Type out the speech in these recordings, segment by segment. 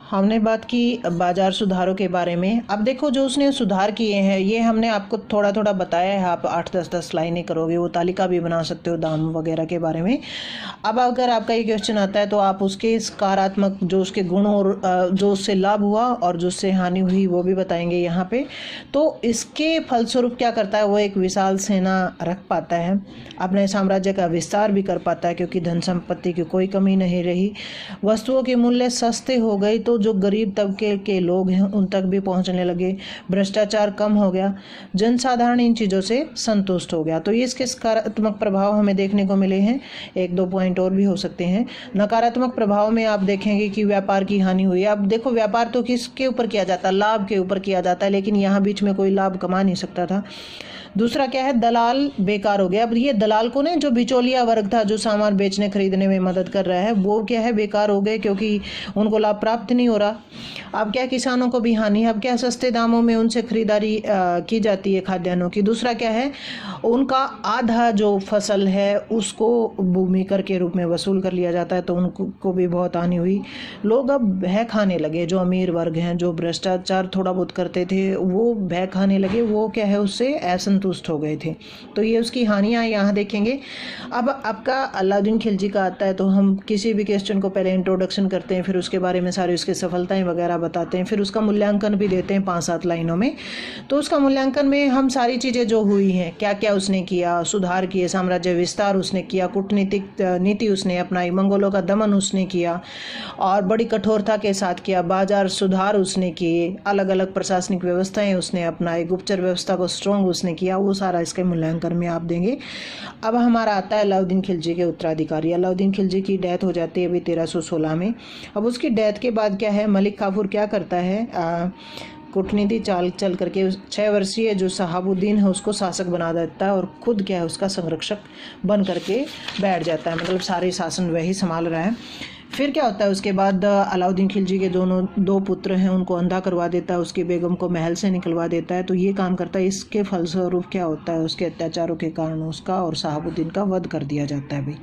हमने बात की बाजार सुधारों के बारे में। अब देखो जो उसने सुधार किए हैं ये हमने आपको थोड़ा थोड़ा बताया है। आप 8-10 लाइनें करोगे, वो तालिका भी बना सकते हो दाम वगैरह के बारे में। अब अगर आपका ये क्वेश्चन आता है तो आप उसके सकारात्मक जो उसके गुण और जो उससे लाभ हुआ और जो उससे हानि हुई वो भी बताएंगे यहाँ पे। तो इसके फलस्वरूप क्या करता है, वो एक विशाल सेना रख पाता है, अपने साम्राज्य का विस्तार भी कर पाता है क्योंकि धन संपत्ति की कोई कमी नहीं रही, वस्तुओं के मूल्य सस्ते हो गए तो जो गरीब तबके के लोग हैं उन तक भी पहुंचने लगे, भ्रष्टाचार कम हो गया, जनसाधारण इन चीज़ों से संतुष्ट हो गया। तो ये इसके सकारात्मक प्रभाव हमें देखने को मिले हैं। 1-2 पॉइंट और भी हो सकते हैं। नकारात्मक प्रभाव में आप देखेंगे कि व्यापार की हानि हुई। अब देखो व्यापार तो किसके ऊपर किया जाता है, लाभ के ऊपर किया जाता है, लेकिन यहाँ बीच में कोई लाभ कमा नहीं सकता था। दूसरा क्या है, दलाल बेकार हो गया। अब ये दलाल को ने जो बिचौलिया वर्ग था जो सामान बेचने खरीदने में मदद कर रहा है वो क्या है, बेकार हो गए क्योंकि उनको लाभ प्राप्त नहीं हो रहा। अब क्या, किसानों को भी हानि। अब क्या, सस्ते दामों में उनसे खरीदारी की जाती है खाद्यान्नों की। दूसरा क्या है, उनका आधा जो फसल है उसको भूमि कर के रूप में वसूल कर लिया जाता है, तो उनको भी बहुत हानि हुई। लोग अब भय खाने लगे, जो अमीर वर्ग हैं जो भ्रष्टाचार थोड़ा बहुत करते थे वो भय खाने लगे, वो क्या है उससे असंतुष्ट हो गए थे। तो ये उसकी हानियाँ यहाँ देखेंगे। अब आपका अलाउद्दीन खिलजी का आता है तो हम किसी भी क्वेश्चन को पहले इंट्रोडक्शन करते हैं, फिर उसके बारे में सारी उसकी सफलताएं वगैरह बताते हैं, फिर उसका मूल्यांकन भी देते हैं 5-7 लाइनों में। तो उसका मूल्यांकन में हम सारी चीज़ें जो हुई हैं, क्या क्या उसने किया, सुधार किए, साम्राज्य विस्तार उसने किया, कूटनीतिक नीति उसने अपनाई, मंगोलों का दमन उसने किया और बड़ी कठोरता के साथ किया, बाजार सुधार उसने किए, अलग अलग प्रशासनिक व्यवस्थाएं उसने अपनाई, गुप्तचर व्यवस्था को स्ट्रॉन्ग उसने किया, वो सारा इसके मूल्यांकन में आप देंगे। अब हमारा आता है अलाउद्दीन खिलजी के उत्तराधिकारी। अलाउद्दीन खिलजी की डेथ हो जाती है अभी 1316 में। अब उसकी डेथ के बाद क्या है, मलिक काफूर क्या करता है, कूटनीति चाल चल करके 6 वर्षीय जो शहाबुद्दीन है उसको शासक बना देता है और खुद क्या है उसका संरक्षक बन करके बैठ जाता है, मतलब सारे शासन वही संभाल रहा है। फिर क्या होता है, उसके बाद अलाउद्दीन खिलजी के 2 पुत्र हैं उनको अंधा करवा देता है, उसकी बेगम को महल से निकलवा देता है। तो ये काम करता है। इसके फलस्वरूप क्या होता है, उसके अत्याचारों के कारण उसका और शहाबुद्दीन का वध कर दिया जाता है भाई।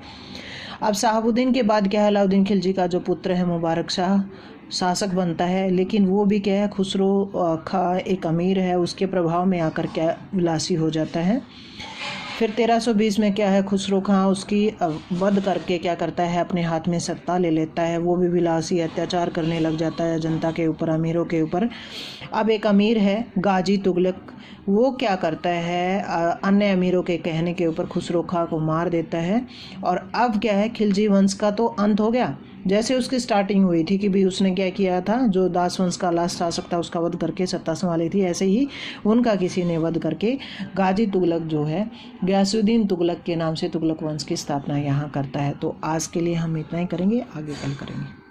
अब शहाबुद्दीन के बाद क्या है, अलाउद्दीन खिलजी का जो पुत्र है मुबारक शाह शासक बनता है, लेकिन वो भी क्या है, खुसरो खा एक अमीर है, उसके प्रभाव में आकर क्या विलासी हो जाता है। फिर 1320 में क्या है, खुसरो खां उसकी वध करके क्या करता है, अपने हाथ में सत्ता ले लेता है, वो भी विलासी अत्याचार करने लग जाता है जनता के ऊपर, अमीरों के ऊपर। अब एक अमीर है गाजी तुगलक, वो क्या करता है, अन्य अमीरों के कहने के ऊपर खुसरो खां को मार देता है। और अब क्या है, खिलजी वंश का तो अंत हो गया। जैसे उसकी स्टार्टिंग हुई थी कि भी उसने क्या किया था, जो दास वंश का लास्ट शासक था उसका वध करके सत्ता संभाली थी, ऐसे ही उनका किसी ने वध करके गाजी तुगलक जो है गयासुद्दीन तुगलक के नाम से तुगलक वंश की स्थापना यहाँ करता है। तो आज के लिए हम इतना ही करेंगे, आगे कल करेंगे।